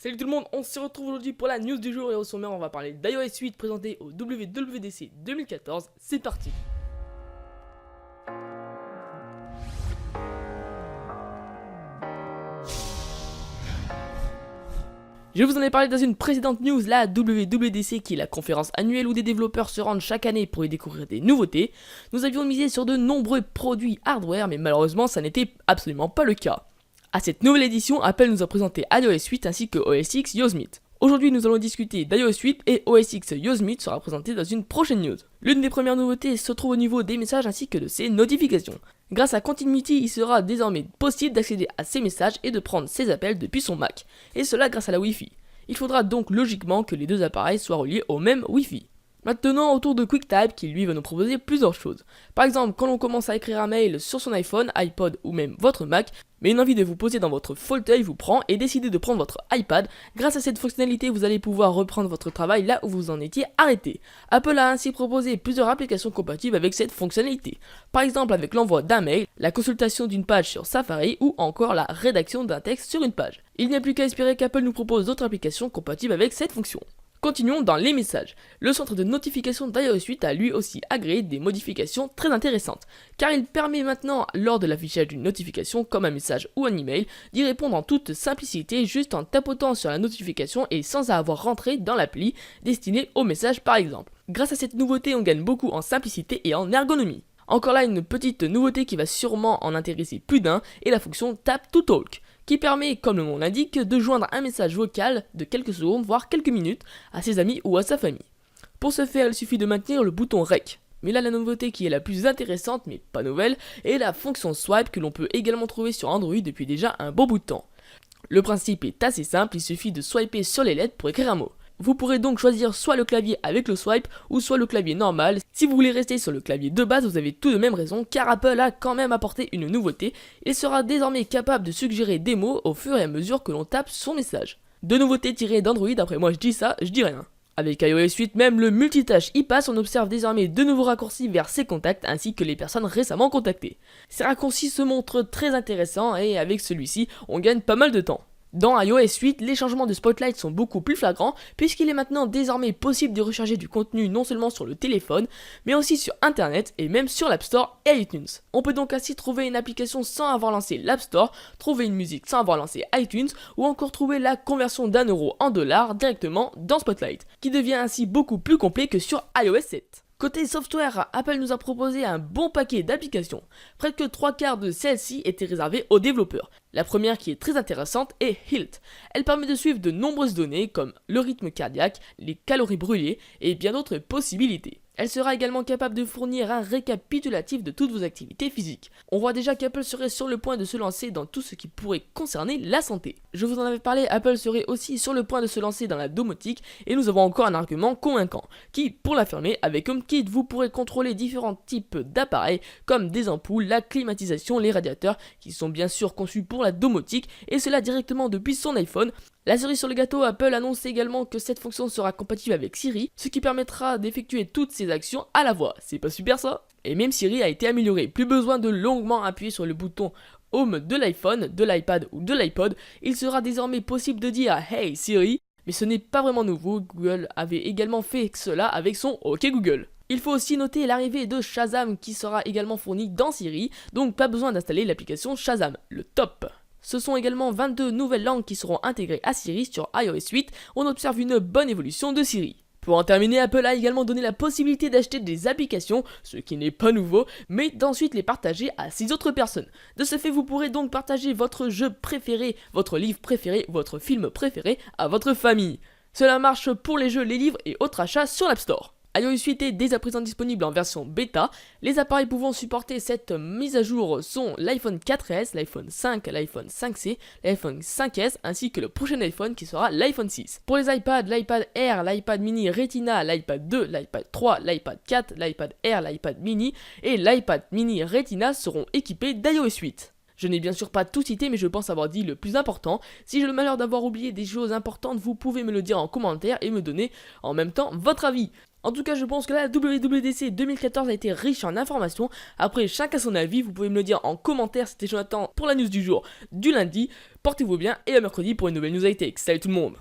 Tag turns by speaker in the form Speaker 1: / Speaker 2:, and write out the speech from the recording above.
Speaker 1: Salut tout le monde, on se retrouve aujourd'hui pour la news du jour et au sommaire on va parler d'iOS 8 présenté au WWDC 2014, c'est parti. Je vous en ai parlé dans une précédente news, la WWDC qui est la conférence annuelle où des développeurs se rendent chaque année pour y découvrir des nouveautés. Nous avions misé sur de nombreux produits hardware mais malheureusement ça n'était absolument pas le cas. À cette nouvelle édition, Apple nous a présenté iOS 8 ainsi que OS X Yosemite. Aujourd'hui, nous allons discuter d'iOS 8 et OS X Yosemite sera présenté dans une prochaine news. L'une des premières nouveautés se trouve au niveau des messages ainsi que de ses notifications. Grâce à Continuity, il sera désormais possible d'accéder à ses messages et de prendre ses appels depuis son Mac. Et cela grâce à la Wi-Fi. Il faudra donc logiquement que les deux appareils soient reliés au même Wi-Fi. Maintenant, autour de QuickType qui lui va nous proposer plusieurs choses. Par exemple, quand l'on commence à écrire un mail sur son iPhone, iPod ou même votre Mac, mais une envie de vous poser dans votre fauteuil vous prend et décidez de prendre votre iPad. Grâce à cette fonctionnalité, vous allez pouvoir reprendre votre travail là où vous en étiez arrêté. Apple a ainsi proposé plusieurs applications compatibles avec cette fonctionnalité. Par exemple avec l'envoi d'un mail, la consultation d'une page sur Safari ou encore la rédaction d'un texte sur une page. Il n'y a plus qu'à espérer qu'Apple nous propose d'autres applications compatibles avec cette fonction. Continuons dans les messages. Le centre de notification d'iOS 8 a lui aussi agréé des modifications très intéressantes, car il permet maintenant, lors de l'affichage d'une notification comme un message ou un email, d'y répondre en toute simplicité juste en tapotant sur la notification et sans avoir rentré dans l'appli destinée au message par exemple. Grâce à cette nouveauté, on gagne beaucoup en simplicité et en ergonomie. Encore là, une petite nouveauté qui va sûrement en intéresser plus d'un est la fonction Tap to Talk, qui permet, comme le nom l'indique, de joindre un message vocal de quelques secondes, voire quelques minutes, à ses amis ou à sa famille. Pour ce faire, il suffit de maintenir le bouton REC. Mais là, la nouveauté qui est la plus intéressante, mais pas nouvelle, est la fonction Swipe que l'on peut également trouver sur Android depuis déjà un bon bout de temps. Le principe est assez simple, il suffit de swiper sur les lettres pour écrire un mot. Vous pourrez donc choisir soit le clavier avec le swipe ou soit le clavier normal. Si vous voulez rester sur le clavier de base, vous avez tout de même raison car Apple a quand même apporté une nouveauté. Il sera désormais capable de suggérer des mots au fur et à mesure que l'on tape son message. Deux nouveautés tirées d'Android, après moi je dis ça, je dis rien. Avec iOS 8, même le multitâche y passe, on observe désormais de nouveaux raccourcis vers ses contacts ainsi que les personnes récemment contactées. Ces raccourcis se montrent très intéressants et avec celui-ci, on gagne pas mal de temps. Dans iOS 8, les changements de Spotlight sont beaucoup plus flagrants puisqu'il est maintenant désormais possible de recharger du contenu non seulement sur le téléphone mais aussi sur internet et même sur l'App Store et iTunes. On peut donc ainsi trouver une application sans avoir lancé l'App Store, trouver une musique sans avoir lancé iTunes ou encore trouver la conversion d'1€ en dollars directement dans Spotlight, qui devient ainsi beaucoup plus complet que sur iOS 7. Côté software, Apple nous a proposé un bon paquet d'applications. Près que 3/4 de celles-ci étaient réservées aux développeurs. La première qui est très intéressante est Hilt. Elle permet de suivre de nombreuses données comme le rythme cardiaque, les calories brûlées et bien d'autres possibilités. Elle sera également capable de fournir un récapitulatif de toutes vos activités physiques. On voit déjà qu'Apple serait sur le point de se lancer dans tout ce qui pourrait concerner la santé. Je vous en avais parlé, Apple serait aussi sur le point de se lancer dans la domotique et nous avons encore un argument convaincant qui, pour l'affirmer, avec HomeKit, vous pourrez contrôler différents types d'appareils comme des ampoules, la climatisation, les radiateurs qui sont bien sûr conçus pour la domotique et cela directement depuis son iPhone. La cerise sur le gâteau, Apple annonce également que cette fonction sera compatible avec Siri, ce qui permettra d'effectuer toutes ces actions à la voix. C'est pas super ça? Et même Siri a été amélioré, plus besoin de longuement appuyer sur le bouton Home de l'iPhone, de l'iPad ou de l'iPod. Il sera désormais possible de dire Hey Siri, mais ce n'est pas vraiment nouveau, Google avait également fait cela avec son OK Google. Il faut aussi noter l'arrivée de Shazam qui sera également fourni dans Siri, donc pas besoin d'installer l'application Shazam, le top. Ce sont également 22 nouvelles langues qui seront intégrées à Siri sur iOS 8, on observe une bonne évolution de Siri. Pour en terminer, Apple a également donné la possibilité d'acheter des applications, ce qui n'est pas nouveau, mais d'ensuite les partager à 6 autres personnes. De ce fait, vous pourrez donc partager votre jeu préféré, votre livre préféré, votre film préféré à votre famille. Cela marche pour les jeux, les livres et autres achats sur l'App Store. iOS 8 est dès à présent disponible en version bêta. Les appareils pouvant supporter cette mise à jour sont l'iPhone 4S, l'iPhone 5, l'iPhone 5C, l'iPhone 5S ainsi que le prochain iPhone qui sera l'iPhone 6. Pour les iPads, l'iPad Air, l'iPad mini Retina, l'iPad 2, l'iPad 3, l'iPad 4, l'iPad Air, l'iPad mini et l'iPad mini Retina seront équipés d'iOS 8. Je n'ai bien sûr pas tout cité mais je pense avoir dit le plus important. Si j'ai le malheur d'avoir oublié des choses importantes, vous pouvez me le dire en commentaire et me donner en même temps votre avis. En tout cas, je pense que la WWDC 2014 a été riche en informations. Après, chacun son avis, vous pouvez me le dire en commentaire. C'était Jonathan pour la news du jour du lundi. Portez-vous bien et à mercredi pour une nouvelle news high-tech. Salut tout le monde!